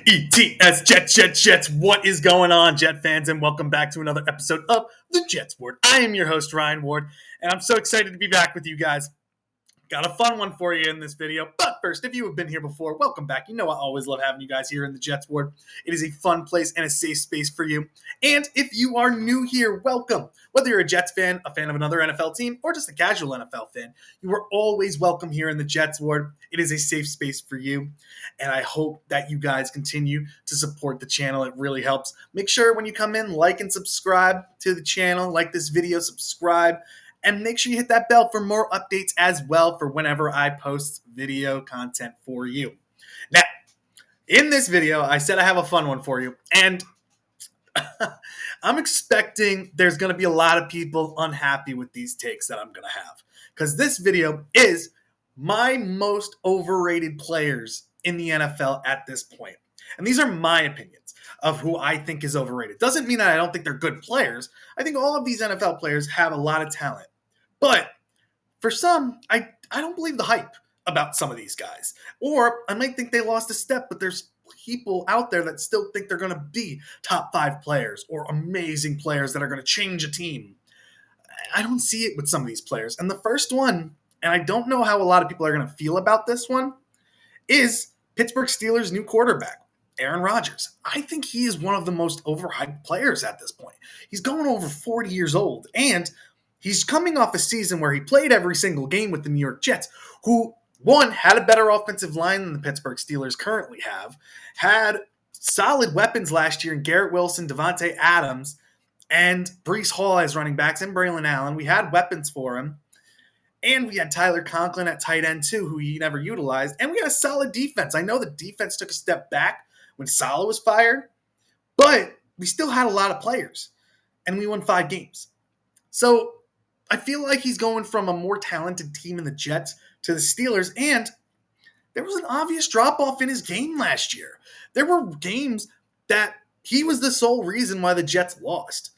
Jets, Jets. What is going on, Jet fans? And welcome back to another episode of the Jets Ward. I am your host, Ryan Ward, and I'm so excited to be back with you guys. Got a fun one for you in this video. But first, if you have been here before, welcome back. You know I always love having you guys here in the Jets Ward. It is a fun place and a safe space for you. And if you are new here, welcome. Whether you're a Jets fan, a fan of another NFL team, or just a casual NFL fan, you are always welcome here in the Jets Ward. It is a safe space for you. And I hope that you guys continue to support the channel. It really helps. Make sure when you come in, like and subscribe to the channel. Like this video, subscribe. And make sure you hit that bell for more updates as well for whenever I post video content for you. Now, in this video, I said I have a fun one for you. And I'm expecting there's going to be a lot of people unhappy with these takes that I'm going to have. Because this video is my most overrated players in the NFL at this point. And these are my opinions of who I think is overrated. Doesn't mean that I don't think they're good players. I think all of these NFL players have a lot of talent. But for some, I don't believe the hype about some of these guys. Or I might think they lost a step, but there's people out there that still think they're going to be top 5 players or amazing players that are going to change a team. I don't see it with some of these players. And the first one, and I don't know how a lot of people are going to feel about this one, is Pittsburgh Steelers' new quarterback, Aaron Rodgers. I think he is one of the most overhyped players at this point. He's going over 40 years old, and he's coming off a season where he played every single game with the New York Jets, who, one, had a better offensive line than the Pittsburgh Steelers currently have, had solid weapons last year in Garrett Wilson, Devontae Adams, and Breece Hall as running backs, and Braylon Allen. We had weapons for him. And we had Tyler Conklin at tight end, too, who he never utilized. And we had a solid defense. I know the defense took a step back when Saleh was fired, but we still had a lot of players. And we won 5 games. So I feel like he's going from a more talented team in the Jets to the Steelers. And there was an obvious drop-off in his game last year. There were games that he was the sole reason why the Jets lost.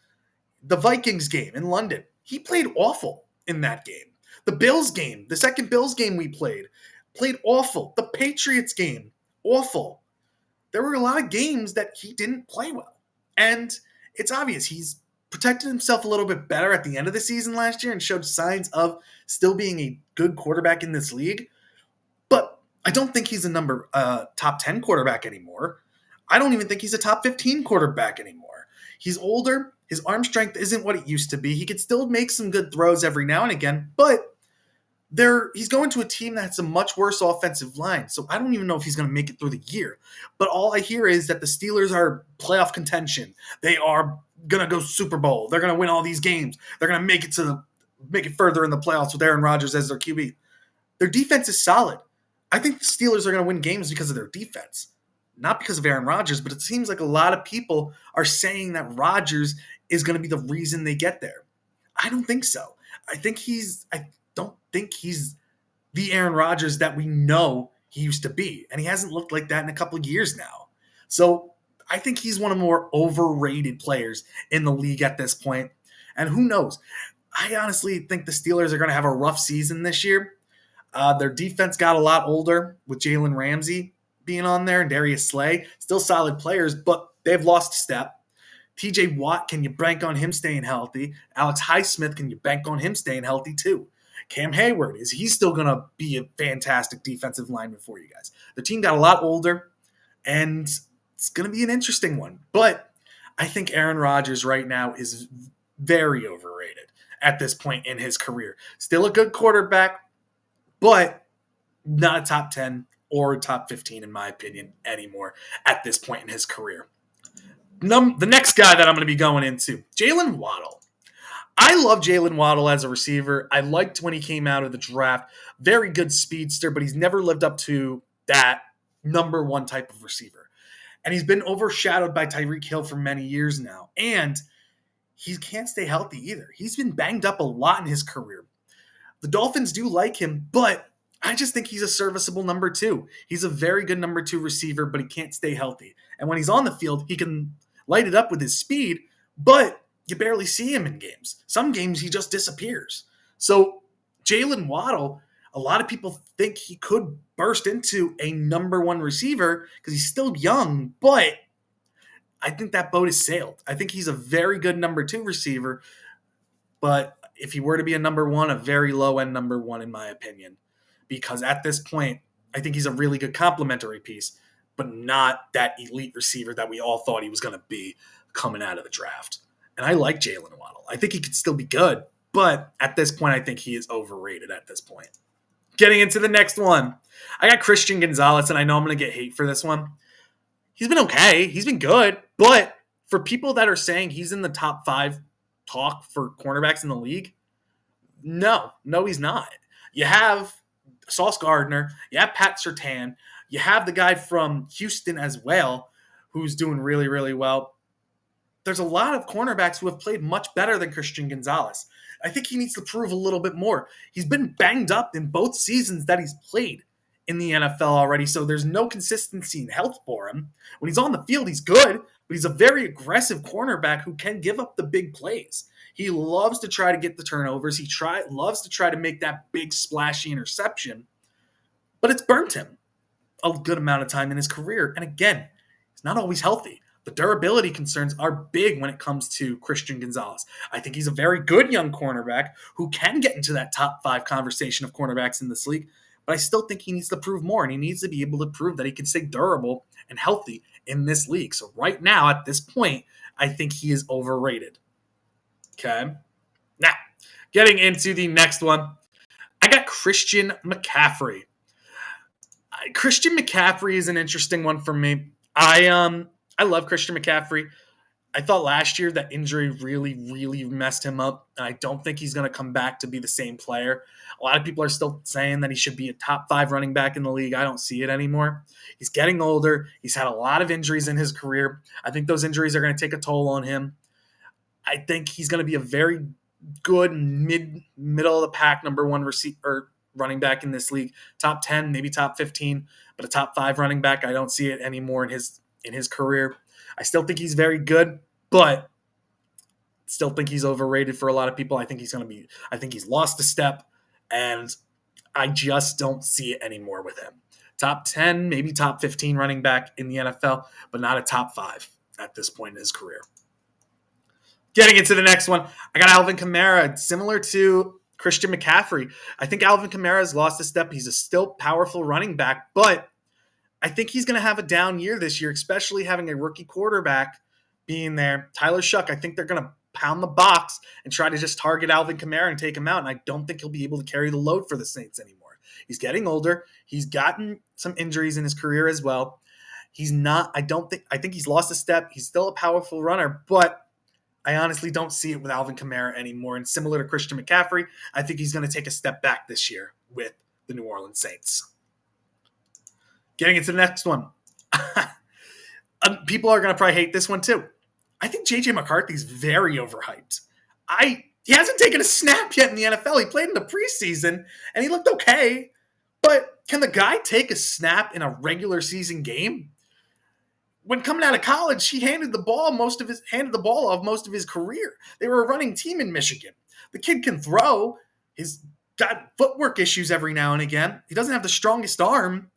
The Vikings game in London, he played awful in that game. The Bills game, the second Bills game we played awful. The Patriots game, awful. There were a lot of games that he didn't play well. And it's obvious he's protected himself a little bit better at the end of the season last year and showed signs of still being a good quarterback in this league. But I don't think he's a top 10 quarterback anymore. I don't even think he's a top 15 quarterback anymore. He's older. His arm strength isn't what it used to be. He could still make some good throws every now and again, but he's going to a team that's a much worse offensive line. So I don't even know if he's going to make it through the year. But all I hear is that the Steelers are playoff contention. They are going to go Super Bowl. They're going to win all these games. They're going to make it further in the playoffs with Aaron Rodgers as their QB. Their defense is solid. I think the Steelers are going to win games because of their defense. Not because of Aaron Rodgers, but it seems like a lot of people are saying that Rodgers is going to be the reason they get there. I don't think so. I don't think he's the Aaron Rodgers that we know he used to be. And he hasn't looked like that in a couple of years now. So I think he's one of the more overrated players in the league at this point. And who knows? I honestly think the Steelers are going to have a rough season this year. Their defense got a lot older with Jalen Ramsey being on there and Darius Slay. Still solid players, but they've lost a step. TJ Watt, can you bank on him staying healthy? Alex Highsmith, can you bank on him staying healthy too? Cam Hayward, is he still going to be a fantastic defensive lineman for you guys? The team got a lot older, and it's going to be an interesting one. But I think Aaron Rodgers right now is very overrated at this point in his career. Still a good quarterback, but not a top 10 or a top 15, in my opinion, anymore at this point in his career. The next guy that I'm going to be going into, Jalen Waddle. I love Jalen Waddle as a receiver. I liked when he came out of the draft. Very good speedster, but he's never lived up to that number one type of receiver. And he's been overshadowed by Tyreek Hill for many years now. And he can't stay healthy either. He's been banged up a lot in his career. The Dolphins do like him, but I just think he's a serviceable number 2. He's a very good number 2 receiver, but he can't stay healthy. And when he's on the field, he can light it up with his speed, but you barely see him in games. Some games he just disappears. So Jalen Waddle, A lot of people think he could burst into a number one receiver because he's still young, but I think that boat has sailed. I think he's a very good number two receiver, but if he were to be a number one, a very low end number one, in my opinion, because at this point, I think he's a really good complementary piece, but not that elite receiver that we all thought he was going to be coming out of the draft. And I like Jalen Waddle. I think he could still be good, but at this point, I think he is overrated at this point. Getting into the next one, I got Christian Gonzalez, and I know I'm going to get hate for this one. He's been okay. He's been good, but for people that are saying he's in the top five talk for cornerbacks in the league, no, he's not. You have Sauce Gardner, you have Pat Surtain, you have the guy from Houston as well, who's doing really, really well. There's a lot of cornerbacks who have played much better than Christian Gonzalez. I think he needs to prove a little bit more. He's been banged up in both seasons that he's played in the NFL already, so there's no consistency in health for him. When he's on the field, he's good, but he's a very aggressive cornerback who can give up the big plays. He loves to try to get the turnovers. He loves to try to make that big splashy interception, but it's burnt him a good amount of time in his career. And again, he's not always healthy. The durability concerns are big when it comes to Christian Gonzalez. I think he's a very good young cornerback who can get into that top five conversation of cornerbacks in this league, but I still think he needs to prove more, and he needs to be able to prove that he can stay durable and healthy in this league. So right now, at this point, I think he is overrated. Okay. Now, getting into the next one, I got Christian McCaffrey. Christian McCaffrey is an interesting one for me. I love Christian McCaffrey. I thought last year that injury really, really messed him up, and I don't think he's going to come back to be the same player. A lot of people are still saying that he should be a top five running back in the league. I don't see it anymore. He's getting older. He's had a lot of injuries in his career. I think those injuries are going to take a toll on him. I think he's going to be a very good middle of the pack number one receiver running back in this league. Top 10, maybe top 15, but a top 5 running back, I don't see it anymore in his career. I still think he's very good, but still think he's overrated for a lot of people. I think he's lost a step, and I just don't see it anymore with him. Top 10, maybe top 15 running back in the NFL, but not a top 5 at this point in his career. Getting into the next one, I got Alvin Kamara, similar to Christian McCaffrey. I think Alvin Kamara has lost a step. He's a still powerful running back, but I think he's going to have a down year this year, especially having a rookie quarterback being there. Tyler Shuck, I think they're going to pound the box and try to just target Alvin Kamara and take him out, and I don't think he'll be able to carry the load for the Saints anymore. He's getting older. He's gotten some injuries in his career as well. I think he's lost a step. He's still a powerful runner, but I honestly don't see it with Alvin Kamara anymore. And similar to Christian McCaffrey, I think he's going to take a step back this year with the New Orleans Saints. Getting into the next one. People are going to probably hate this one too. I think J.J. McCarthy's very overhyped. He hasn't taken a snap yet in the NFL. He played in the preseason, and he looked okay. But can the guy take a snap in a regular season game? When coming out of college, he handed the ball off most of his career. They were a running team in Michigan. The kid can throw. He's got footwork issues every now and again. He doesn't have the strongest arm.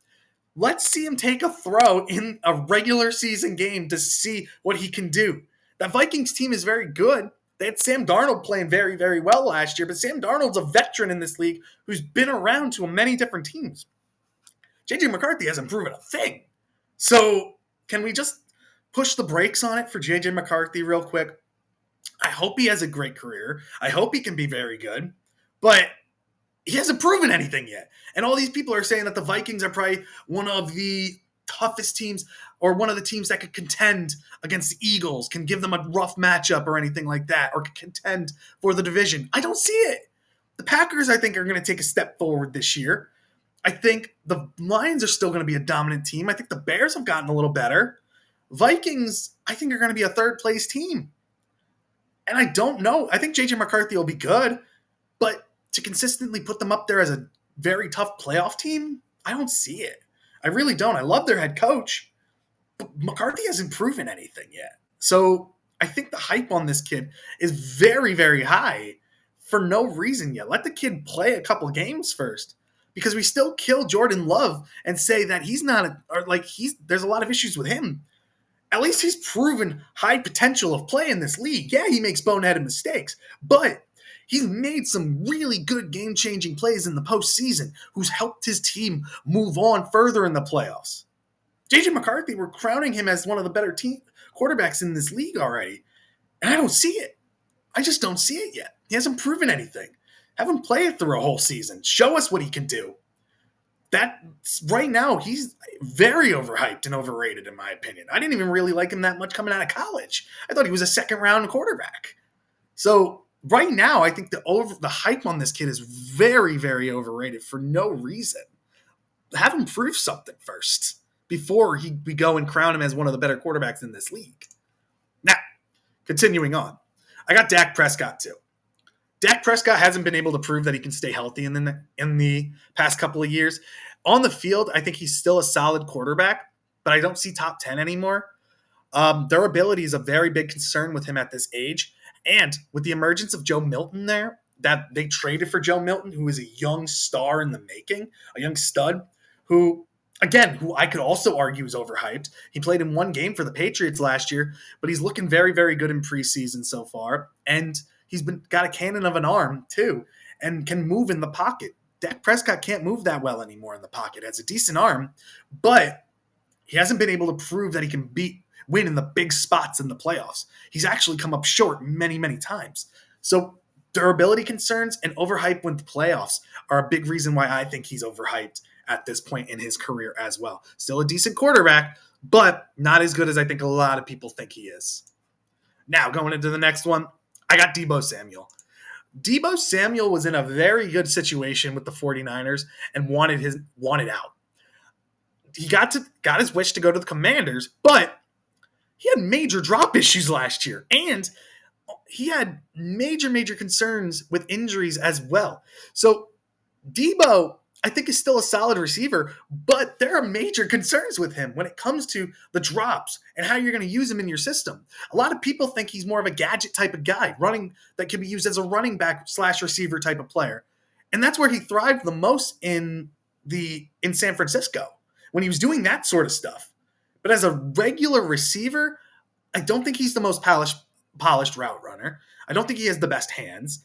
Let's see him take a throw in a regular season game to see what he can do. That Vikings team is very good. They had Sam Darnold playing very, very well last year, but Sam Darnold's a veteran in this league who's been around to many different teams. J.J. McCarthy hasn't proven a thing. So can we just push the brakes on it for J.J. McCarthy real quick? I hope he has a great career. I hope he can be very good. But he hasn't proven anything yet. And all these people are saying that the Vikings are probably one of the toughest teams or one of the teams that could contend against the Eagles, can give them a rough matchup or anything like that, or contend for the division. I don't see it. The Packers, I think, are going to take a step forward this year. I think the Lions are still going to be a dominant team. I think the Bears have gotten a little better. Vikings, I think, are going to be a third-place team. And I don't know. I think J.J. McCarthy will be good, but to consistently put them up there as a very tough playoff team, I don't see it. I really don't. I love their head coach, but McCarthy hasn't proven anything yet. So I think the hype on this kid is very, very high for no reason yet. Let the kid play a couple games first. because we still kill Jordan Love and say that he's not, there's a lot of issues with him. At least he's proven high potential of play in this league. Yeah, he makes boneheaded mistakes, but he's made some really good game-changing plays in the postseason, who's helped his team move on further in the playoffs. J.J. McCarthy, we're crowning him as one of the better team quarterbacks in this league already, and I don't see it. I just don't see it yet. He hasn't proven anything. Have him play it through a whole season. Show us what he can do. That right now, he's very overhyped and overrated, in my opinion. I didn't even really like him that much coming out of college. I thought he was a second-round quarterback. So right now, I think the hype on this kid is very, very overrated for no reason. Have him prove something first before we go and crown him as one of the better quarterbacks in this league. Now, continuing on, I got Dak Prescott too. Dak Prescott hasn't been able to prove that he can stay healthy in the past couple of years. On the field, I think he's still a solid quarterback, but I don't see top 10 anymore. Durability is a very big concern with him at this age. And with the emergence of Joe Milton there, that they traded for Joe Milton, who is a young star in the making, a young stud, who I could also argue is overhyped. He played in one game for the Patriots last year, but he's looking very, very good in preseason so far. And he's got a cannon of an arm, too, and can move in the pocket. Dak Prescott can't move that well anymore in the pocket. Has a decent arm, but he hasn't been able to prove that he can win in the big spots in the playoffs. He's actually come up short many, many times. So durability concerns and overhype with the playoffs are a big reason why I think he's overhyped at this point in his career as well. Still a decent quarterback, but not as good as I think a lot of people think he is. Now, going into the next one, I got Deebo Samuel. Deebo Samuel was in a very good situation with the 49ers and wanted out. He got his wish to go to the Commanders, but he had major drop issues last year, and he had major concerns with injuries as well. So Deebo, I think, is still a solid receiver, but there are major concerns with him when it comes to the drops and how you're going to use him in your system. A lot of people think he's more of a gadget type of guy, that can be used as a running back / receiver type of player. And that's where he thrived the most in San Francisco, when he was doing that sort of stuff. But as a regular receiver, I don't think he's the most polished route runner. I don't think he has the best hands.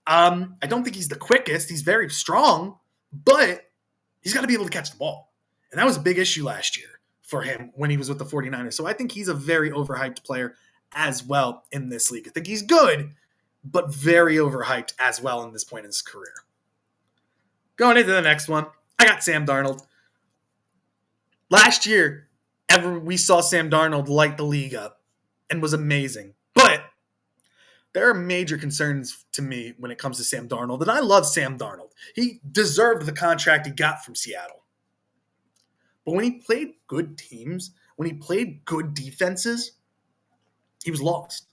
I don't think he's the quickest. He's very strong, but he's got to be able to catch the ball. And that was a big issue last year for him when he was with the 49ers. So I think he's a very overhyped player as well in this league. I think he's good, but very overhyped as well in this point in his career. Going into the next one, I got Sam Darnold. Last year, we saw Sam Darnold light the league up and was amazing. But there are major concerns to me when it comes to Sam Darnold, and I love Sam Darnold. He deserved the contract he got from Seattle. But when he played good teams, when he played good defenses, he was lost.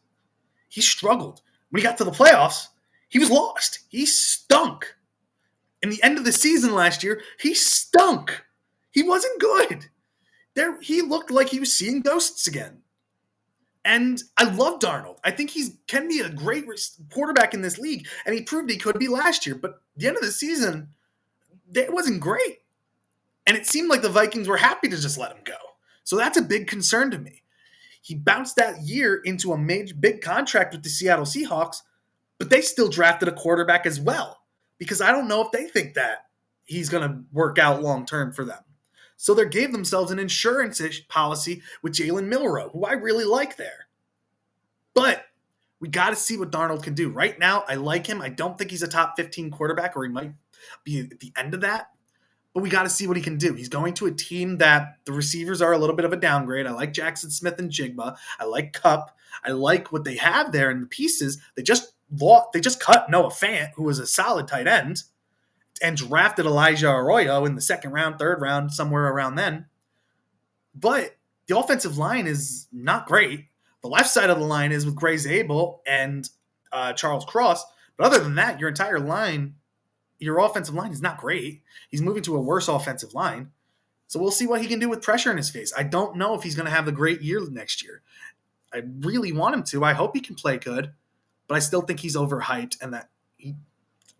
He struggled. When he got to the playoffs, he was lost. He stunk. In the end of the season last year, he stunk. He wasn't good. He looked like he was seeing ghosts again. And I love Darnold. I think he can be a great quarterback in this league, and he proved he could be last year. But at the end of the season, it wasn't great. And it seemed like the Vikings were happy to just let him go. So that's a big concern to me. He bounced that year into a big contract with the Seattle Seahawks, but they still drafted a quarterback as well, because I don't know if they think that he's going to work out long-term for them. So they gave themselves an insurance policy with Jalen Milroe, who I really like there. But we got to see what Darnold can do. Right now, I like him. I don't think he's a top 15 quarterback, or he might be at the end of that. But we got to see what he can do. He's going to a team that the receivers are a little bit of a downgrade. I like Jackson Smith and Jigba. I like Kupp. I like what they have there in the pieces. They just cut Noah Fant, who was a solid tight end, and drafted Elijah Arroyo in the second round, third round, somewhere around then. But the offensive line is not great. The left side of the line is with Gray Zabel and Charles Cross. But other than that, your entire line, your offensive line is not great. He's moving to a worse offensive line. So we'll see what he can do with pressure in his face. I don't know if he's going to have a great year next year. I really want him to. I hope he can play good. But I still think he's overhyped, and that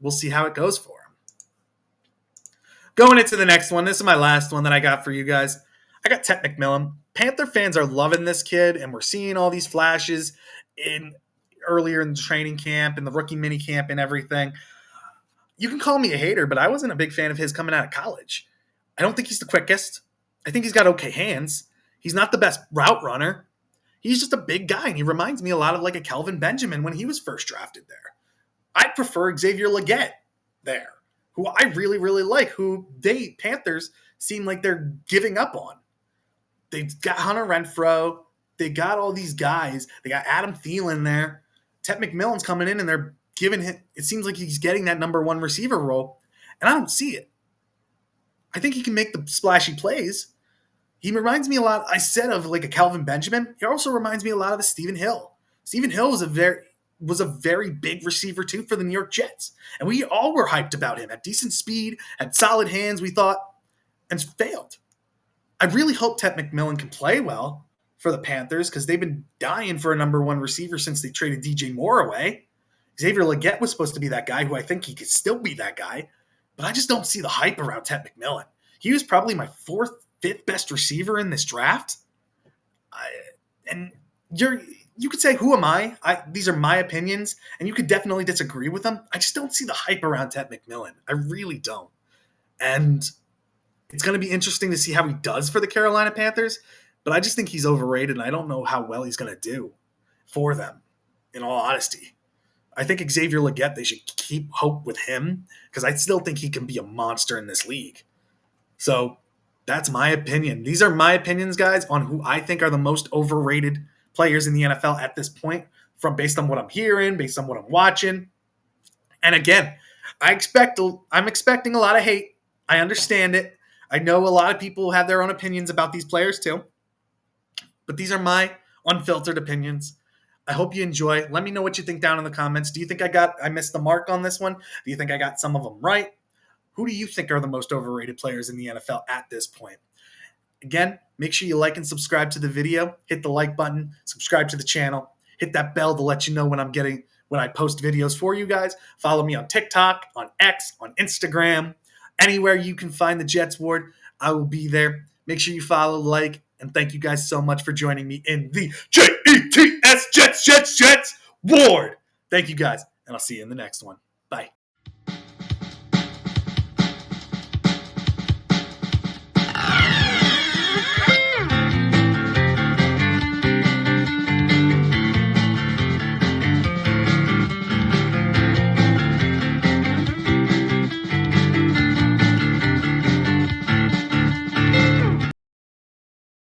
we'll see how it goes for him. Going into the next one, this is my last one that I got for you guys. I got Ted McMillan. Panther fans are loving this kid, and we're seeing all these flashes in earlier in the training camp and the rookie mini camp and everything. You can call me a hater, but I wasn't a big fan of his coming out of college. I don't think he's the quickest. I think he's got okay hands. He's not the best route runner. He's just a big guy, and he reminds me a lot of like a Kelvin Benjamin when he was first drafted there. I prefer Xavier Legette there, who I really, really like, who Panthers, seem like they're giving up on. They've got Hunter Renfrow. They got all these guys. They got Adam Thielen there. Ted McMillan's coming in, and they're giving him – it seems like he's getting that number one receiver role, and I don't see it. I think he can make the splashy plays. He reminds me a lot, I said, of like a Kelvin Benjamin. He also reminds me a lot of a Stephen Hill. Stephen Hill was a very big receiver too for the New York Jets. And we all were hyped about him. At decent speed, had solid hands, we thought, and failed. I really hope Ted McMillan can play well for the Panthers because they've been dying for a number one receiver since they traded DJ Moore away. Xavier Legette was supposed to be that guy who I think he could still be that guy, but I just don't see the hype around Ted McMillan. He was probably my fourth, fifth best receiver in this draft. You could say, who am I? These are my opinions, and you could definitely disagree with them. I just don't see the hype around Ted McMillan. I really don't. And it's going to be interesting to see how he does for the Carolina Panthers, but I just think he's overrated, and I don't know how well he's going to do for them, in all honesty. I think Xavier Legette, they should keep hope with him, because I still think he can be a monster in this league. So that's my opinion. These are my opinions, guys, on who I think are the most overrated players in the NFL at this point, based on what I'm hearing, based on what I'm watching. And again, I'm expecting a lot of hate. I understand it. I know a lot of people have their own opinions about these players too. But these are my unfiltered opinions. I hope you enjoy. Let me know what you think down in the comments. Do you think I missed the mark on this one? Do you think I got some of them right? Who do you think are the most overrated players in the NFL at this point? Again, make sure you like and subscribe to the video. Hit the like button, subscribe to the channel, hit that bell to let you know when I post videos for you guys. Follow me on TikTok, on X, on Instagram, anywhere you can find the Jets Ward, I will be there. Make sure you follow, like, and thank you guys so much for joining me in the JETS Jets Ward. Thank you guys, and I'll see you in the next one. Bye.